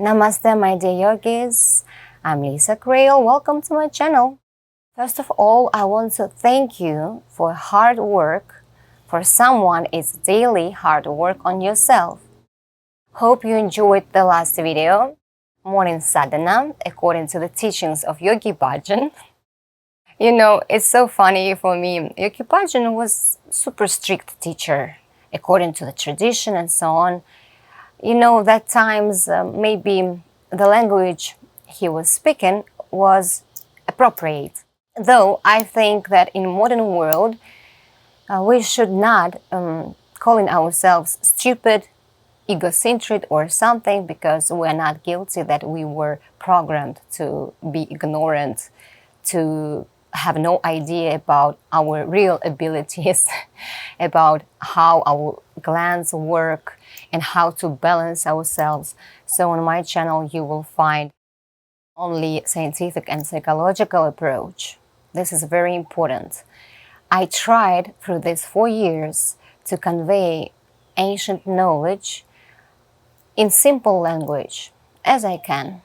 Namaste, my dear yogis. I'm Lisa Grail. Welcome to my channel. First of all, I want to thank you for hard work. For someone, it's daily hard work on yourself. Hope you enjoyed the last video, Morning Sadhana, according to the teachings of Yogi Bhajan. You know, it's so funny for me. Yogi Bhajan was super strict teacher, according to the tradition and so on. You know, that times maybe the language he was speaking was appropriate. Though I think that in modern world, we should not calling ourselves stupid, egocentric or something, because we're not guilty that we were programmed to be ignorant, to have no idea about our real abilities, about how our glands work and how to balance ourselves. So on my channel you will find only scientific and psychological approach. This is very important. I tried through these 4 years to convey ancient knowledge in simple language as I can,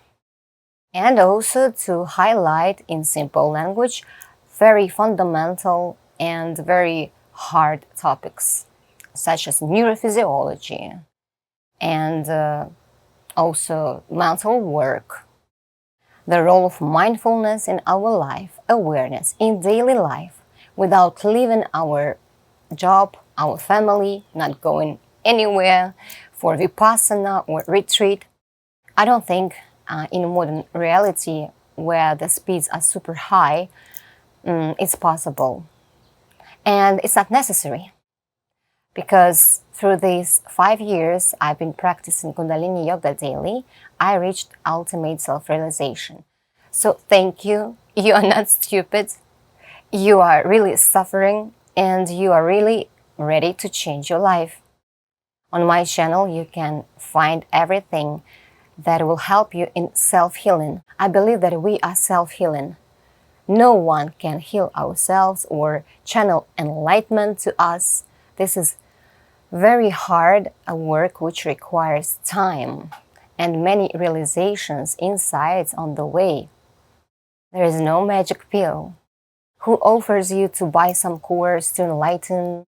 and also to highlight in simple language very fundamental and very hard topics such as neurophysiology and also mental work, the role of mindfulness in our life, awareness in daily life, without leaving our job, our family, not going anywhere for vipassana or retreat. I don't think in modern reality where the speeds are super high, it's possible. And it's not necessary, because through these 5 years I've been practicing Kundalini yoga daily, I reached ultimate self-realization. So thank you. You are not stupid. You are really suffering and you are really ready to change your life. On my channel you can find everything that will help you in self-healing. I believe that we are self-healing. No one can heal ourselves or channel enlightenment to us. This is very hard work which requires time and many realizations, insights on the way. There is no magic pill. Who offers you to buy some course to enlighten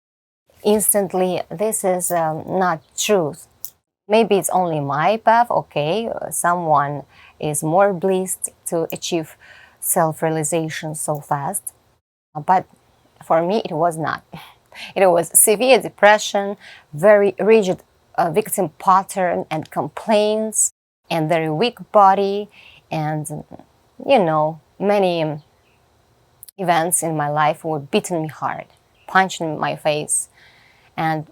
instantly? This is not truth. Maybe it's only my path, okay, someone is more blessed to achieve self-realization so fast, but for me it was not. It was severe depression, very rigid victim pattern and complaints, and very weak body, and you know, many events in my life were beating me hard, punching my face, and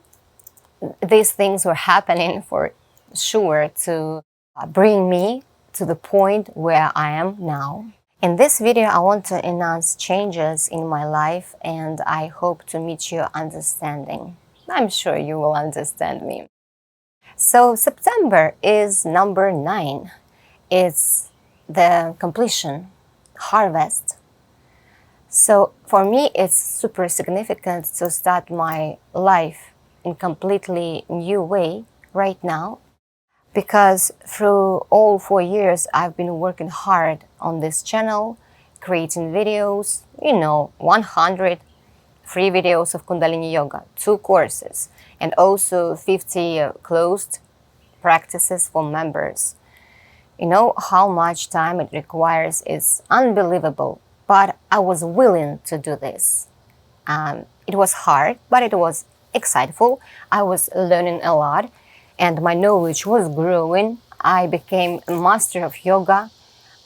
these things were happening for sure to bring me to the point where I am now. In this video, I want to announce changes in my life, and I hope to meet your understanding. I'm sure you will understand me. So September is number 9. It's the completion, harvest. So for me, it's super significant to start my life in completely new way right now, because through all 4 years I've been working hard on this channel, creating videos, you know, 100 free videos of Kundalini Yoga, 2 courses, and also 50 closed practices for members. You know how much time it requires is unbelievable, but I was willing to do this. It was hard, but it was exciteful. I was learning a lot and my knowledge was growing. I became a master of yoga.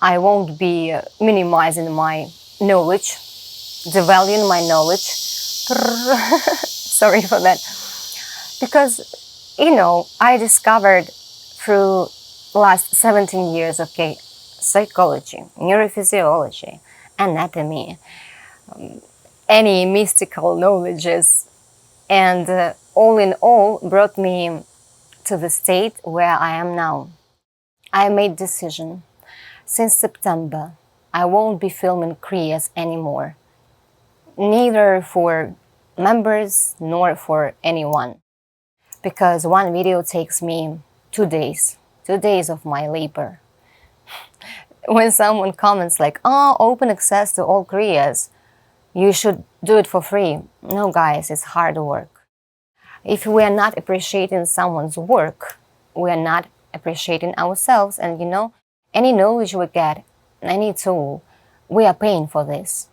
I won't be minimizing my knowledge, devaluing my knowledge. Sorry for that. Because, you know, I discovered through last 17 years of psychology, neurophysiology, anatomy, any mystical knowledges, and all in all brought me to the state where I am now. I made decision. Since September, I won't be filming Kriyas anymore, neither for members nor for anyone, because one video takes me 2 days 2 days of my labor. When someone comments like, oh, open access to all Koreas, you should do it for free. No, guys, it's hard work. If we are not appreciating someone's work, we are not appreciating ourselves. And any knowledge we get, any tool, we are paying for this.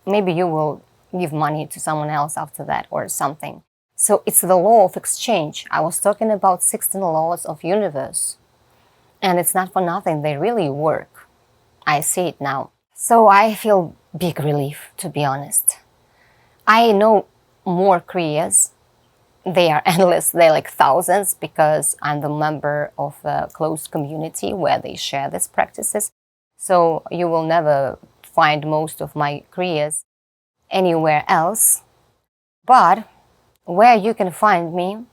Maybe you will give money to someone else after that or something. So it's the law of exchange. I was talking about 16 laws of universe. And it's not for nothing. They really work. I see it now. So I feel big relief, to be honest. I know more Koreas. They are endless. They're like thousands because I'm the member of a closed community where they share these practices. So you will never find most of my Koreas anywhere else. But where you can find me,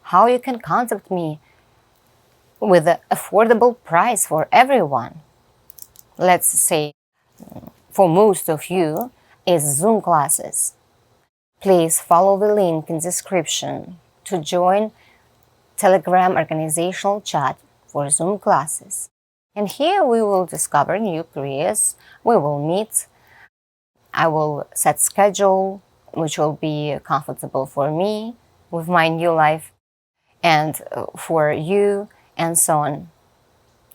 how you can contact me with an affordable price for everyone. Let's say for most of you is Zoom classes. Please follow the link in description to join Telegram organizational chat for Zoom classes. And here we will discover new careers. We will meet. I will set schedule which will be comfortable for me with my new life and for you and so on.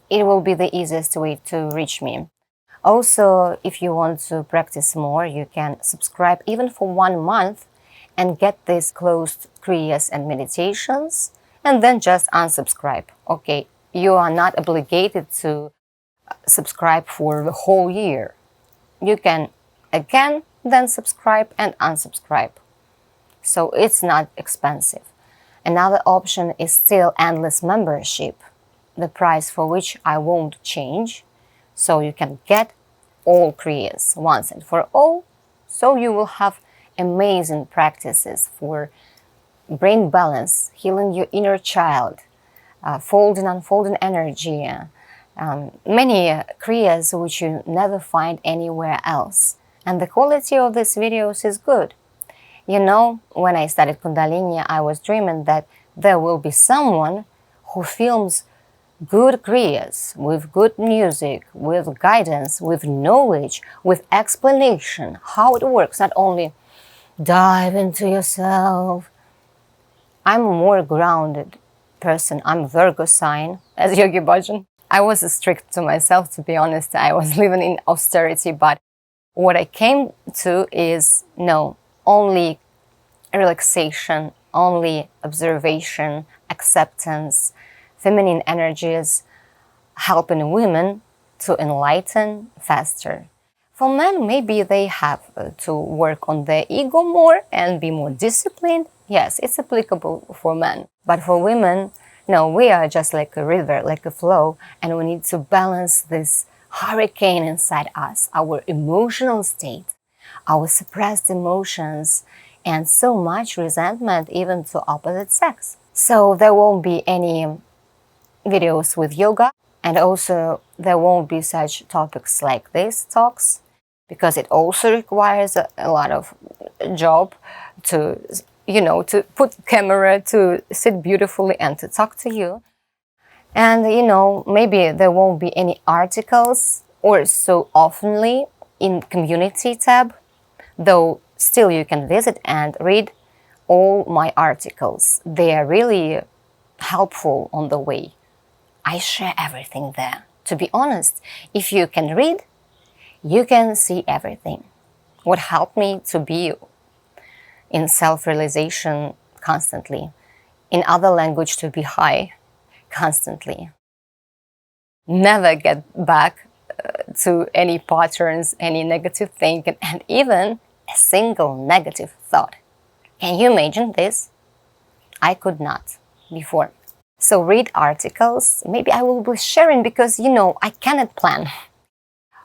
It will be the easiest way to reach me. Also, if you want to practice more, you can subscribe even for 1 month and get these closed kriyas and meditations, and then just unsubscribe. Okay, you are not obligated to subscribe for the whole year. You can again then subscribe and unsubscribe. So it's not expensive. Another option is still endless membership, the price for which I won't change. So you can get all kriyas once and for all. So you will have amazing practices for brain balance, healing your inner child, folding, unfolding energy, many kriyas which you never find anywhere else. And the quality of these videos is good. You know, when I studied Kundalini, I was dreaming that there will be someone who films good kriyas, with good music, with guidance, with knowledge, with explanation, how it works, not only dive into yourself. I'm a more grounded person. I'm Virgo sign, as Yogi Bhajan. I was strict to myself, to be honest. I was living in austerity, but what I came to is no, only relaxation, only observation, acceptance, feminine energies, helping women to enlighten faster. For men, maybe they have to work on their ego more and be more disciplined. Yes, it's applicable for men. But for women, no, we are just like a river, like a flow, and we need to balance this hurricane inside us, our emotional state, our suppressed emotions, and so much resentment even to opposite sex. So there won't be any videos with yoga, and also there won't be such topics like these talks, because it also requires a lot of job to, to put camera, to sit beautifully and to talk to you. And, maybe there won't be any articles or so oftenly in community tab, though still you can visit and read all my articles. They are really helpful on the way. I share everything there. To be honest, if you can read, you can see everything. What helped me to be in self-realization constantly, in other language to be high constantly. Never get back to any patterns, any negative thinking, and even a single negative thought. Can you imagine this? I could not before. So read articles. Maybe I will be sharing because, I cannot plan.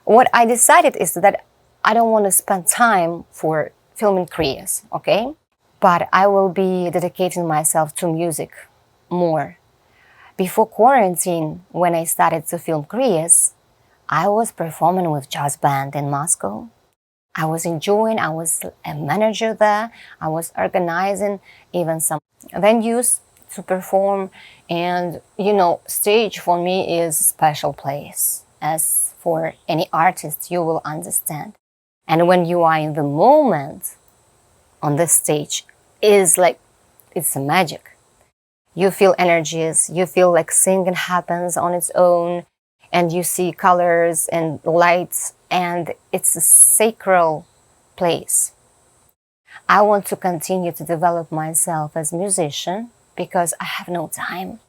What I decided is that I don't want to spend time for filming kriyas, okay? But I will be dedicating myself to music more. Before quarantine, when I started to film kriyas, I was performing with jazz band in Moscow. I was enjoying, I was a manager there. I was organizing even some venues to perform. And stage for me is a special place, as for any artist you will understand. And when you are in the moment on the stage, is like, it's a magic. You feel energies, you feel like singing happens on its own, and you see colors and lights, and it's a sacred place. I want to continue to develop myself as a musician because I have no time.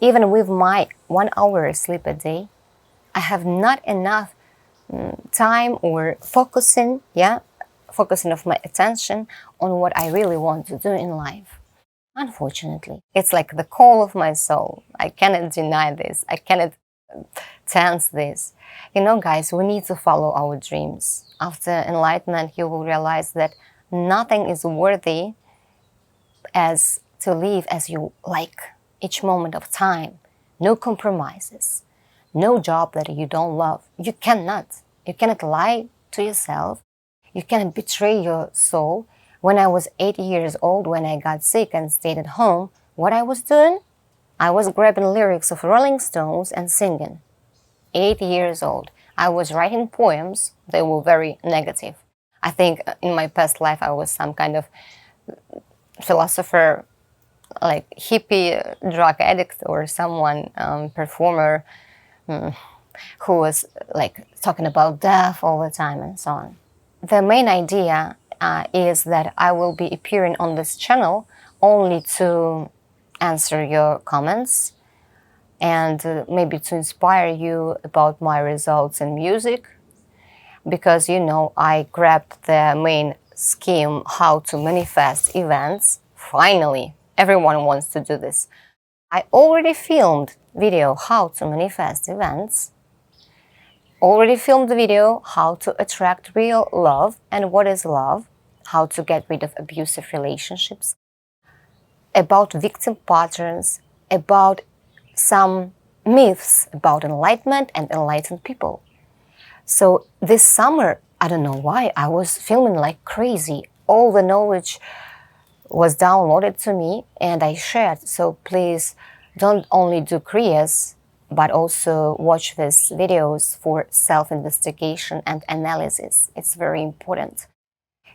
Even with my 1 hour sleep a day, I have not enough time or focusing of my attention on what I really want to do in life. Unfortunately, it's like the call of my soul. I cannot deny this. I cannot tense this. Guys, we need to follow our dreams. After enlightenment, you will realize that nothing is worthy as to live as you like each moment of time. No compromises. No job that you don't love. You cannot lie to yourself. You cannot betray your soul. When I was 8 years old, when I got sick and stayed at home, what I was doing? I was grabbing lyrics of Rolling Stones and singing. 8 years old. I was writing poems. They were very negative. I think in my past life I was some kind of philosopher, like hippie, drug addict, or someone, performer, who was like talking about death all the time and so on. The main idea is that I will be appearing on this channel only to answer your comments and maybe to inspire you about my results in music, because I grabbed the main scheme how to manifest events. Finally, everyone wants to do this. I already filmed video how to manifest events, already filmed the video how to attract real love and what is love, how to get rid of abusive relationships, about victim patterns, about some myths about enlightenment and enlightened people. So this summer, I don't know why, I was filming like crazy. All the knowledge was downloaded to me and I shared. So please don't only do Kriyas, but also watch these videos for self-investigation and analysis. It's very important.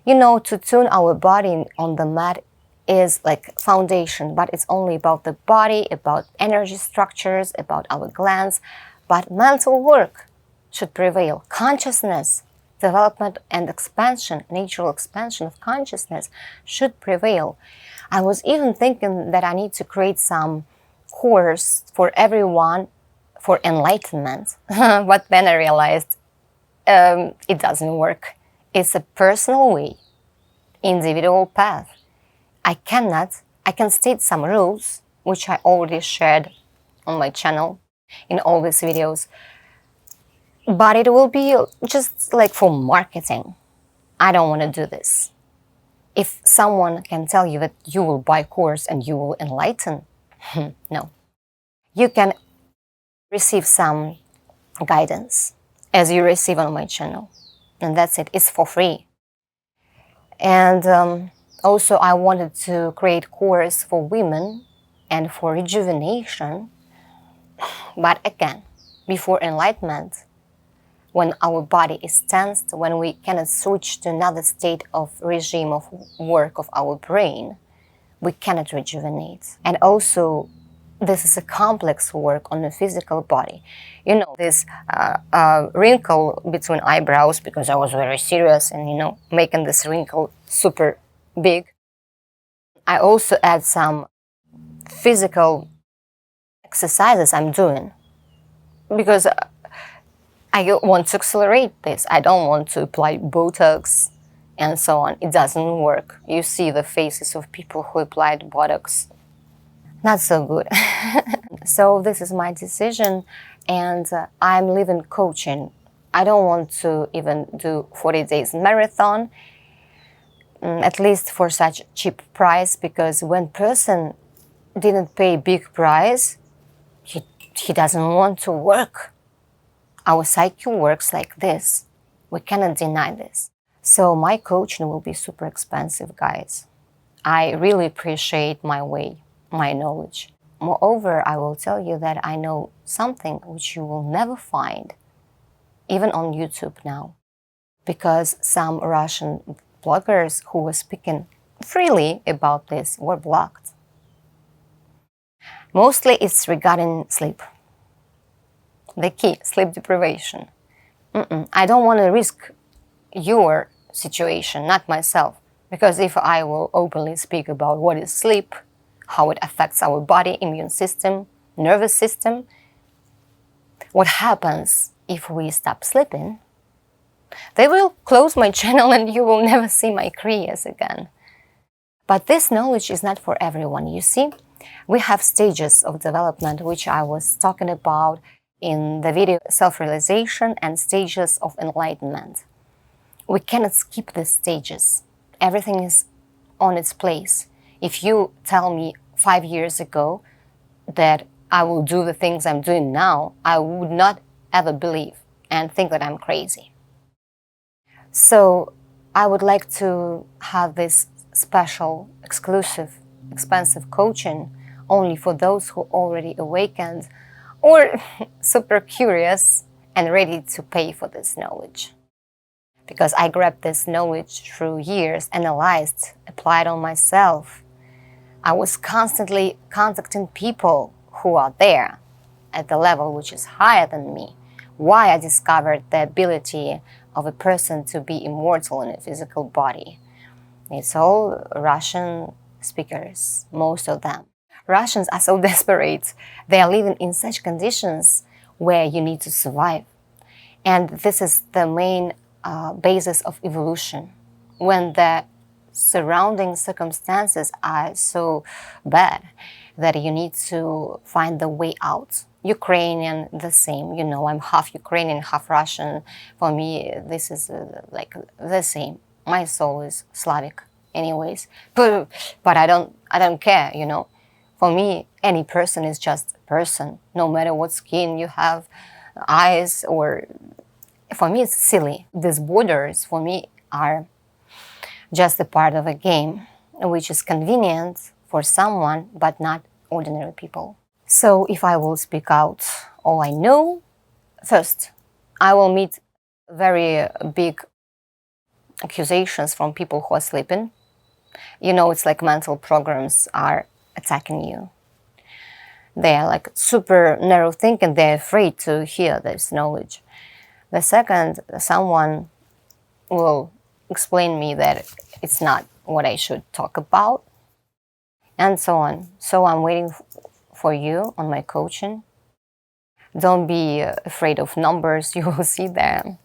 To tune our body on the mat is like foundation, but it's only about the body, about energy structures, about our glands. But mental work should prevail. Consciousness, development and expansion, natural expansion of consciousness should prevail. I was even thinking that I need to create some course for everyone for enlightenment. But then I realized it doesn't work. It's a personal way, individual path. I can state some rules, which I already shared on my channel in all these videos, but it will be just like for marketing. I don't want to do this. If someone can tell you that you will buy a course and you will enlighten, no. You can receive some guidance as you receive on my channel, and that's it. It's for free. And also I wanted to create course for women and for rejuvenation. But again, before enlightenment, when our body is tensed, when we cannot switch to another state of regime of work of our brain, we cannot rejuvenate. And also, this is a complex work on the physical body. This wrinkle between eyebrows, because I was very serious and, making this wrinkle super big. I also add some physical exercises I'm doing because I want to accelerate this. I don't want to apply Botox and so on. It doesn't work. You see the faces of people who applied Botox. Not so good. So this is my decision, and I'm leaving coaching. I don't want to even do 40 days marathon, at least for such cheap price, because when person didn't pay big price, he doesn't want to work. Our psyche works like this. We cannot deny this. So my coaching will be super expensive, guys. I really appreciate my way. my knowledge. Moreover, I will tell you that I know something which you will never find, even on YouTube now, because some Russian bloggers who were speaking freely about this were blocked. Mostly it's regarding sleep. The key, sleep deprivation. I don't want to risk your situation, not myself, because if I will openly speak about what is sleep, how it affects our body, immune system, nervous system, what happens if we stop sleeping, they will close my channel and you will never see my careers again. But this knowledge is not for everyone. You see, we have stages of development, which I was talking about in the video self-realization and stages of enlightenment. We cannot skip these stages. Everything is on its place. If you tell me 5 years ago that I will do the things I'm doing now, I would not ever believe and think that I'm crazy. So I would like to have this special, exclusive, expensive coaching only for those who already awakened or super curious and ready to pay for this knowledge. Because I grabbed this knowledge through years, analyzed, applied on myself. I was constantly contacting people who are there at the level which is higher than me. Why I discovered the ability of a person to be immortal in a physical body. It's all Russian speakers, most of them. Russians are so desperate. They are living in such conditions where you need to survive. And this is the main basis of evolution. When the surrounding circumstances are so bad that you need to find the way out. Ukrainian, the same. You know, I'm half Ukrainian, half Russian. For me, this is like the same. My soul is Slavic, anyways. But I don't care. You know, for me, any person is just a person, no matter what skin you have, eyes, or for me, it's silly. These borders for me are just a part of a game, which is convenient for someone, but not ordinary people. So if I will speak out all I know, first, I will meet very big accusations from people who are sleeping. You know, it's like mental programs are attacking you. They are like super narrow thinking. They're afraid to hear this knowledge. The second, someone will explain me that it's not what I should talk about, and so on. So I'm waiting for you on my coaching. Don't be afraid of numbers, you will see them.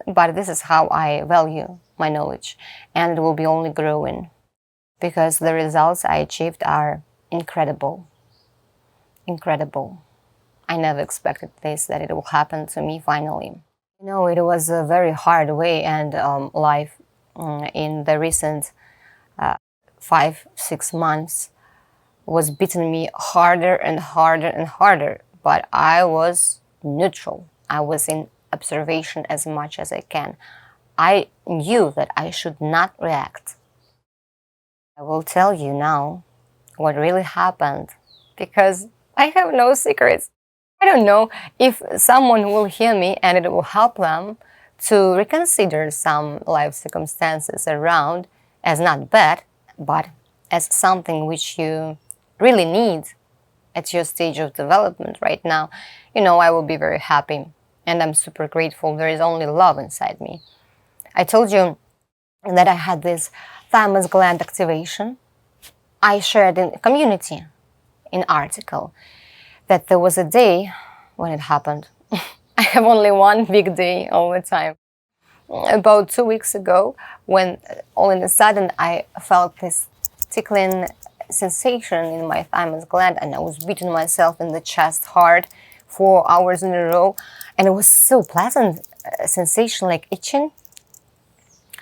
But this is how I value my knowledge, and it will be only growing because the results I achieved are incredible. Incredible. I never expected this, that it will happen to me finally. You know, it was a very hard way and life in the recent 5-6 months was beating me harder and harder and harder. But I was neutral. I was in observation as much as I can. I knew that I should not react. I will tell you now what really happened because I have no secrets. I don't know if someone will hear me and it will help them to reconsider some life circumstances around as not bad, but as something which you really need at your stage of development right now. You know, I will be very happy and I'm super grateful. There is only love inside me. I told you that I had this thymus gland activation. I shared in community, in article, that there was a day when it happened. I have only one big day all the time. About 2 weeks ago, when all in a sudden I felt this tickling sensation in my thymus gland and I was beating myself in the chest hard 4 hours in a row, and it was so pleasant sensation, like itching,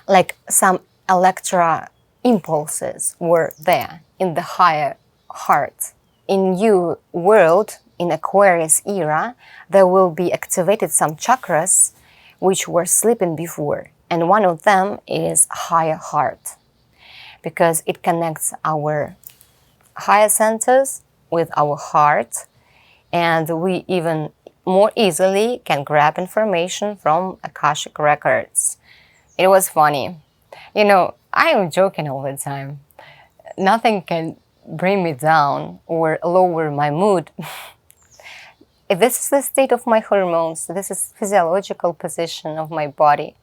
like some electro impulses were there in the higher heart. In new world, in Aquarius era, there will be activated some chakras which were sleeping before, and one of them is higher heart, because it connects our higher centers, with our heart, and we even more easily can grab information from Akashic records. It was funny. You know, I am joking all the time. Nothing can bring me down or lower my mood. If this is the state of my hormones, this is physiological position of my body.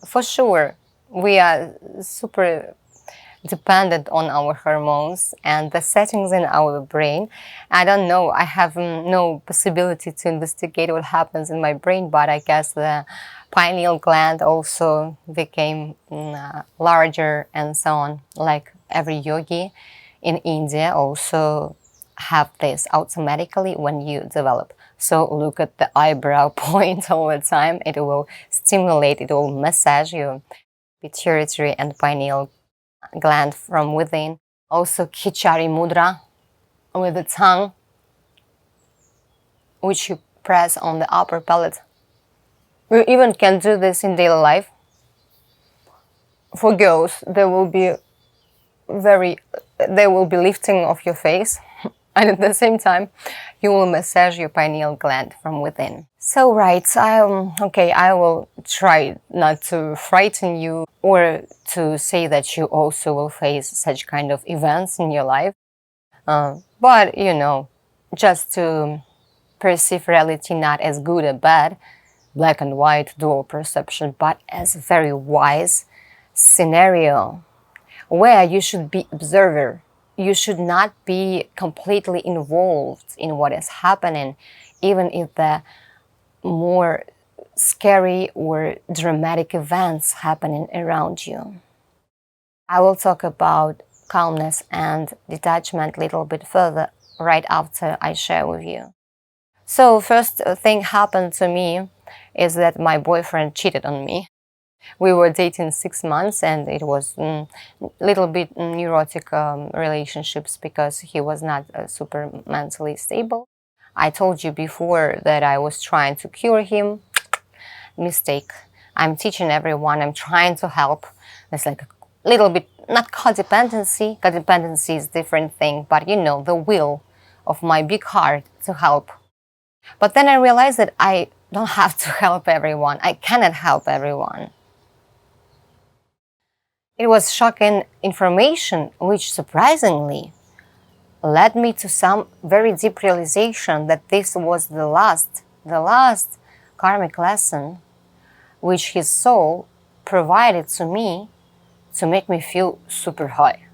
For sure, we are super dependent on our hormones and the settings in our brain. I don't know, I have no possibility to investigate what happens in my brain, but I guess the pineal gland also became larger and so on, like every yogi in India also have this automatically when you develop. So look at the eyebrow point all the time. It will stimulate, it will massage your pituitary and pineal gland from within. Also Khichari mudra with the tongue, which you press on the upper palate. You even can do this in daily life. For girls, there will be lifting of your face, and at the same time, you will massage your pineal gland from within. So right, I will try not to frighten you or to say that you also will face such kind of events in your life. But, you know, just to perceive reality not as good or bad, black and white dual perception, but as a very wise scenario where you should be observer. You should not be completely involved in what is happening, even if the more scary or dramatic events happening around you. I will talk about calmness and detachment a little bit further right after I share with you. So first thing happened to me is that my boyfriend cheated on me. We were dating 6 months and it was a little bit neurotic relationships because he was not super mentally stable. I told you before that I was trying to cure him. Mistake. I'm teaching everyone, I'm trying to help. It's like a little bit, not codependency. Codependency is a different thing, but you know, the will of my big heart to help. But then I realized that I don't have to help everyone. I cannot help everyone. It was shocking information which surprisingly led me to some very deep realization that this was the last karmic lesson which his soul provided to me to make me feel super high.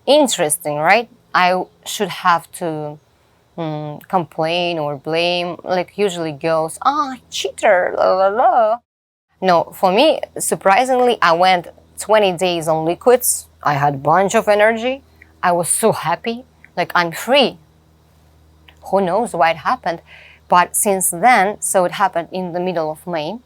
Interesting, right? I should have to complain or blame, like usually girls, cheater, la la la. No, for me, surprisingly, I went 20 days on liquids. I had a bunch of energy. I was so happy, like I'm free. Who knows why it happened? But since then, so it happened in the middle of May,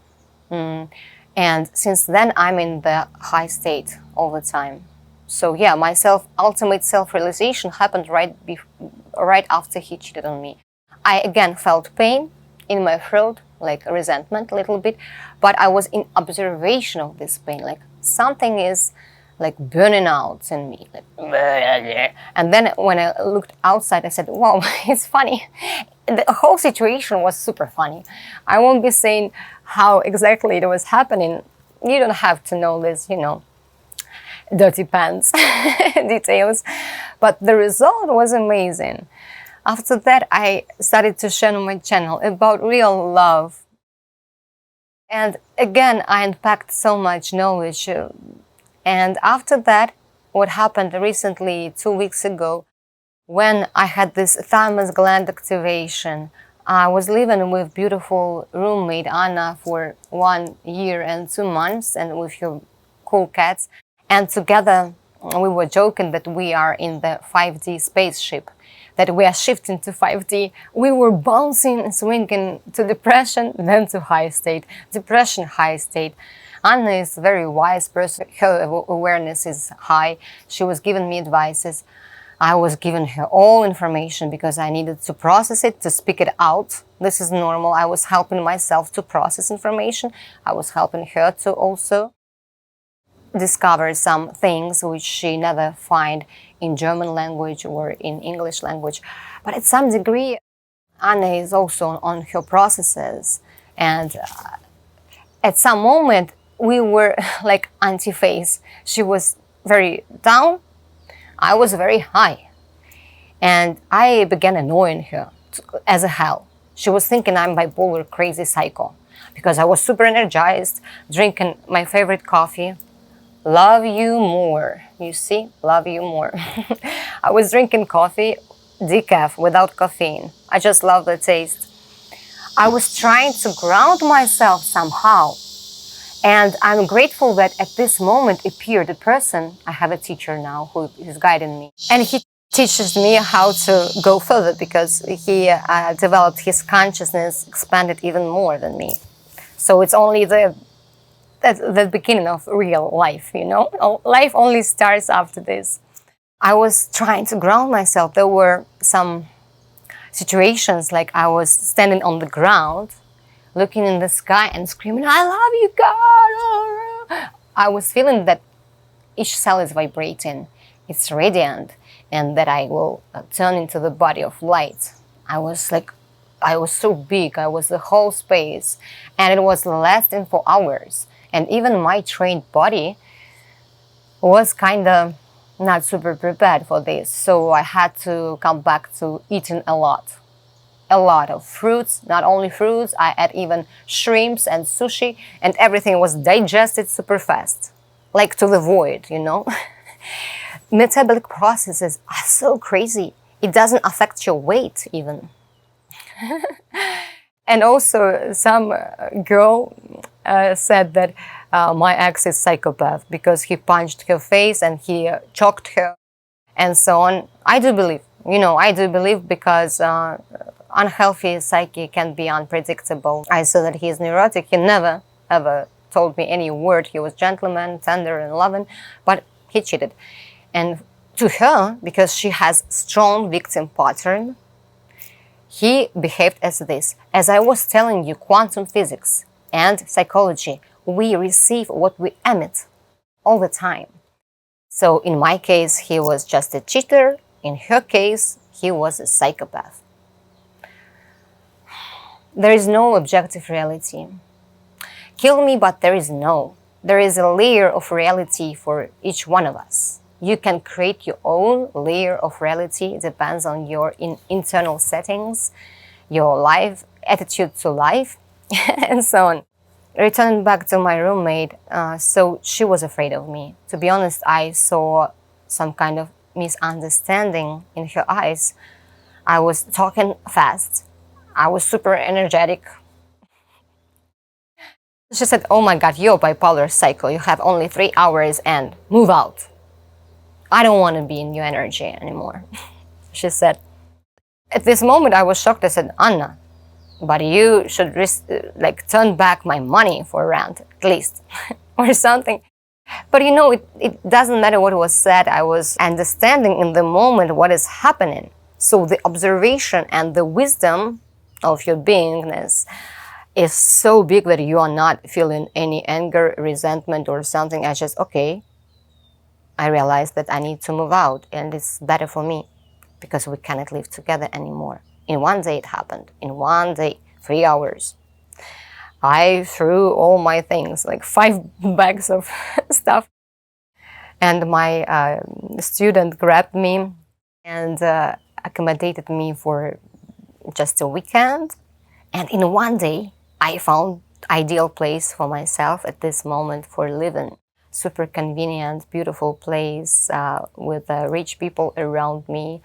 and since then I'm in the high state all the time. So yeah, my ultimate self-realization happened right after he cheated on me. I again felt pain in my throat, like resentment a little bit, but I was in observation of this pain, like something is like burning out in me. Like, and then when I looked outside, I said, wow, it's funny. The whole situation was super funny. I won't be saying how exactly it was happening. You don't have to know this, you know, dirty pants details. But the result was amazing. After that, I started to share on my channel about real love. And again, I unpacked so much knowledge. And after that, what happened recently, 2 weeks ago, when I had this thymus gland activation, I was living with beautiful roommate Anna for 1 year and 2 months, and with her cool cats. And together we were joking that we are in the 5D spaceship, that we are shifting to 5D. We were bouncing and swinging to depression, then to high state, depression, high state. Anna is a very wise person. Her awareness is high. She was giving me advices. I was giving her all information because I needed to process it, to speak it out. This is normal. I was helping myself to process information. I was helping her to also discover some things which she never find in German language or in English language. But at some degree, Anna is also on her processes. And at some moment, we were like anti-phase. She was very down, I was very high. And I began annoying her as a hell. She was thinking I'm bipolar, crazy psycho. Because I was super energized, drinking my favorite coffee. Love you more. You see? Love you more. I was drinking coffee, decaf, without caffeine. I just love the taste. I was trying to ground myself somehow. And I'm grateful that at this moment appeared a person, I have a teacher now who is guiding me. And he teaches me how to go further because he developed his consciousness, expanded even more than me. So it's only the beginning of real life, you know? Life only starts after this. I was trying to ground myself. There were some situations like I was standing on the ground, looking in the sky and screaming, I love you, God! I was feeling that each cell is vibrating, it's radiant, and that I will turn into the body of light. I was so big, I was the whole space, and it was lasting for hours. And even my trained body was kind of not super prepared for this. So I had to come back to eating a lot of fruits, not only fruits, I ate even shrimps and sushi, and everything was digested super fast, like to the void, you know. Metabolic processes are so crazy. It doesn't affect your weight even. And also some girl said that my ex is psychopath because he punched her face and he choked her and so on. I do believe, I do believe because unhealthy psyche can be unpredictable. I saw that he is neurotic. He never ever told me any word. He was gentleman, tender and loving, but he cheated. And to her, because she has strong victim pattern, he behaved as this. As I was telling you, quantum physics and psychology, we receive what we emit all the time. So in my case, he was just a cheater. In her case, he was a psychopath. There is no objective reality. Kill me, but there is no. There is a layer of reality for each one of us. You can create your own layer of reality. It depends on your internal settings, your life, attitude to life, and so on. Returning back to my roommate, so she was afraid of me. To be honest, I saw some kind of misunderstanding in her eyes. I was talking fast. I was super energetic. She said, oh my God, you're bipolar psycho. You have only 3 hours and move out. I don't want to be in your energy anymore. She said. At this moment, I was shocked. I said, Anna, but you should turn back my money for rent, at least, or something. But it doesn't matter what was said. I was understanding in the moment what is happening. So the observation and the wisdom of your beingness is so big that you are not feeling any anger, resentment, or something. I just, okay, I realized that I need to move out, and it's better for me because we cannot live together anymore. In one day it happened. In one day, 3 hours. I threw all my things, like 5 bags of stuff. And my student grabbed me and accommodated me for just a weekend. And in one day, I found ideal place for myself at this moment for living. Super convenient, beautiful place with rich people around me,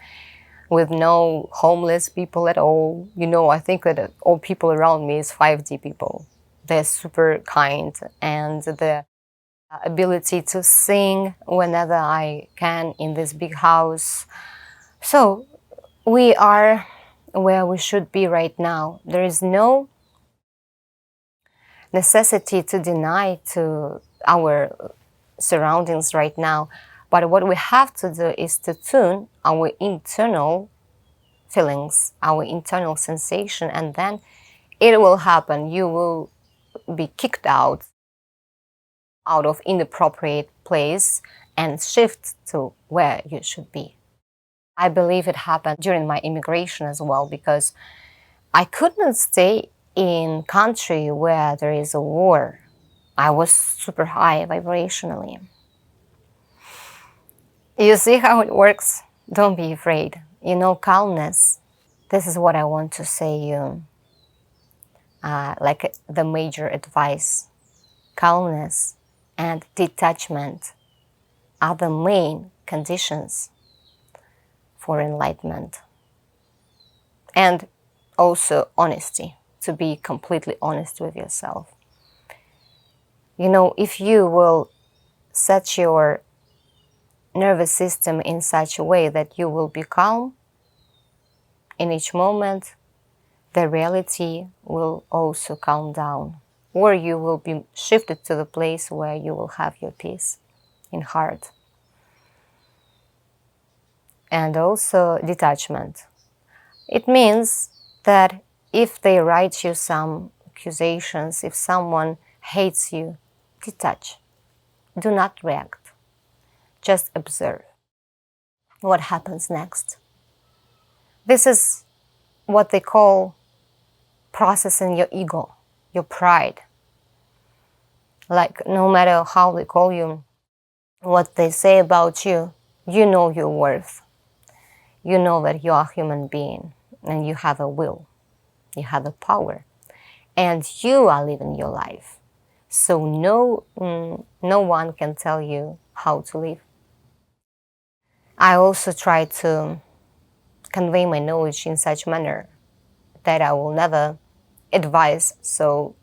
with no homeless people at all. I think that all people around me is 5D people. They're super kind, and the ability to sing whenever I can in this big house. So we are where we should be right now. There is no necessity to deny to our surroundings right now. But what we have to do is to tune our internal feelings, our internal sensation, and then it will happen. You will be kicked out of inappropriate place, and shift to where you should be. I believe it happened during my immigration as well, because I couldn't stay in country where there is a war. I was super high vibrationally. You see how it works? Don't be afraid. You know, calmness. This is what I want to say you. Like the major advice. Calmness and detachment are the main conditions for enlightenment. And also honesty, to be completely honest with yourself. You know, if you will set your nervous system in such a way that you will be calm in each moment, the reality will also calm down. Or you will be shifted to the place where you will have your peace in heart. And also detachment. It means that if they write you some accusations, if someone hates you, detach. Do not react. Just observe what happens next. This is what they call processing your ego, your pride. Like, no matter how they call you, what they say about you, you know your worth. You know that you are a human being and you have a will, you have a power, and you are living your life. So no one can tell you how to live. I also try to convey my knowledge in such manner that I will never advise so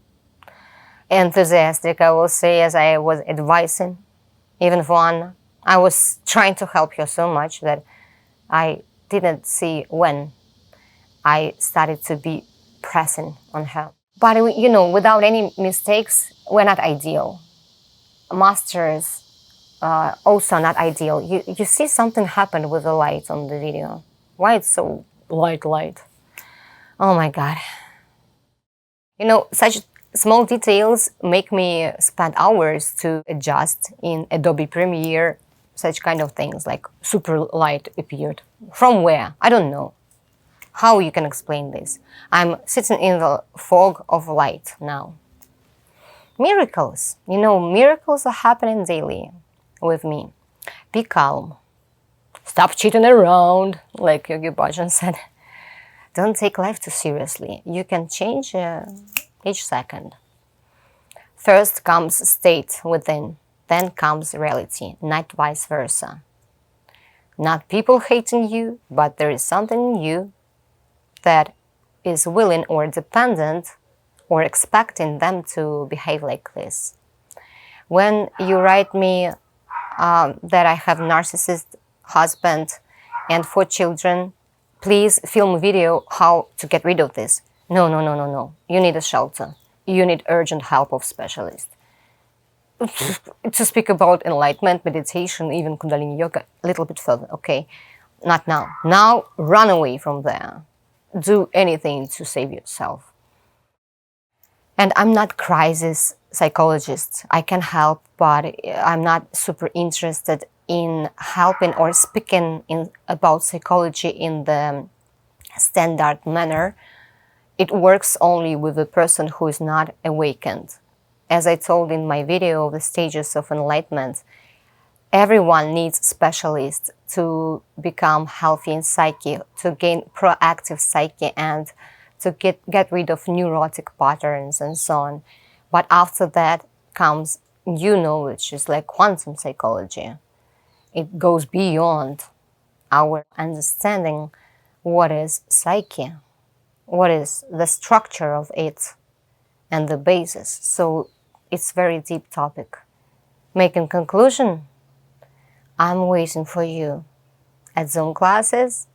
enthusiastic, I will say, as I was advising. Even one, I was trying to help her so much that I didn't see when I started to be pressing on her. But, you know, without any mistakes, we're not ideal. Masters also not ideal. You see something happened with the light on the video. Why it's so light? Oh my God. You know, such small details make me spend hours to adjust in Adobe Premiere, such kind of things, like super light appeared. From where? I don't know. How you can explain this? I'm sitting in the fog of light now. Miracles. You know, miracles are happening daily with me. Be calm. Stop cheating around, like Yogi Bhajan said. Don't take life too seriously. You can change each second. First comes state within, then comes reality, not vice versa. Not people hating you, but there is something in you that is willing or dependent or expecting them to behave like this. When you write me that I have narcissist husband and 4 children, please film video how to get rid of this. No. You need a shelter. You need urgent help of specialist. To speak about enlightenment, meditation, even Kundalini yoga, a little bit further, okay? Not now. Now, run away from there. Do anything to save yourself. And I'm not crisis psychologist. I can help, but I'm not super interested in helping or speaking about psychology in the standard manner. It works only with the person who is not awakened. As I told in my video, the stages of enlightenment, everyone needs specialists to become healthy in psyche, to gain proactive psyche, and to get rid of neurotic patterns and so on. But after that comes new knowledge, it's like quantum psychology. It goes beyond our understanding what is psyche, what is the structure of it, and the basis. So it's very deep topic. Making conclusion, I'm waiting for you at Zoom classes,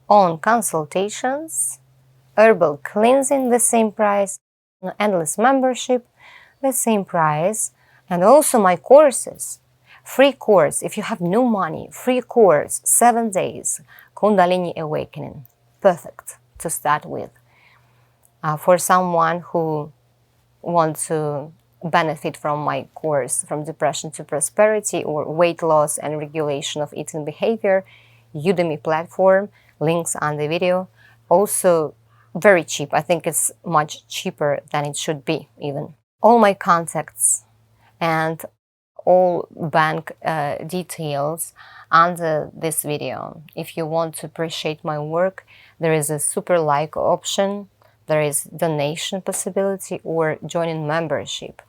on consultations, herbal cleansing, the same price, endless membership, the same price, and also my courses. Free course, if you have no money, free course, 7 days, Kundalini Awakening. Perfect to start with. For someone who wants to benefit from my course, from depression to prosperity or weight loss and regulation of eating behavior, Udemy platform, links on the video. Also very cheap. I think it's much cheaper than it should be even. All my contacts and all bank details under this video. If you want to appreciate my work, there is a super like option, there is donation possibility, or joining membership.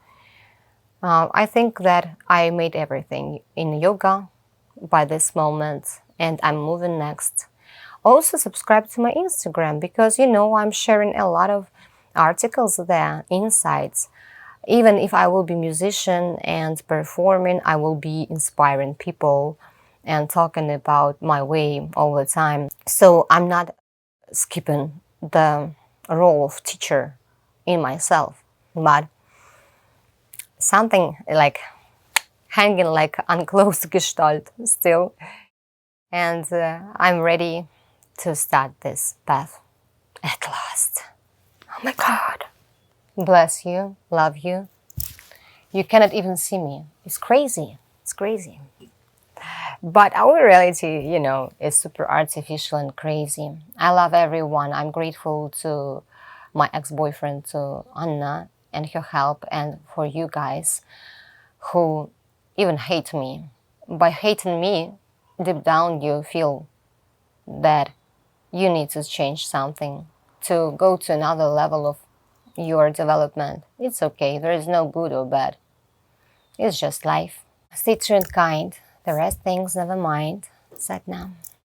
I think that I made everything in yoga by this moment, and I'm moving next. Also subscribe to my Instagram, because you know I'm sharing a lot of articles there, insights. Even if I will be musician and performing, I will be inspiring people and talking about my way all the time. So I'm not skipping the role of teacher in myself, but something like hanging like unclosed gestalt still. And I'm ready to start this path at last. Oh my God. Bless you, love you. You cannot even see me. It's crazy. It's crazy. But our reality, you know, is super artificial and crazy. I love everyone. I'm grateful to my ex-boyfriend, to Anna, and her help, and for you guys who even hate me. By hating me, deep down you feel that you need to change something to go to another level of your development. It's okay. There is no good or bad. It's just life. Stay true and kind. The rest things, never mind. Set now.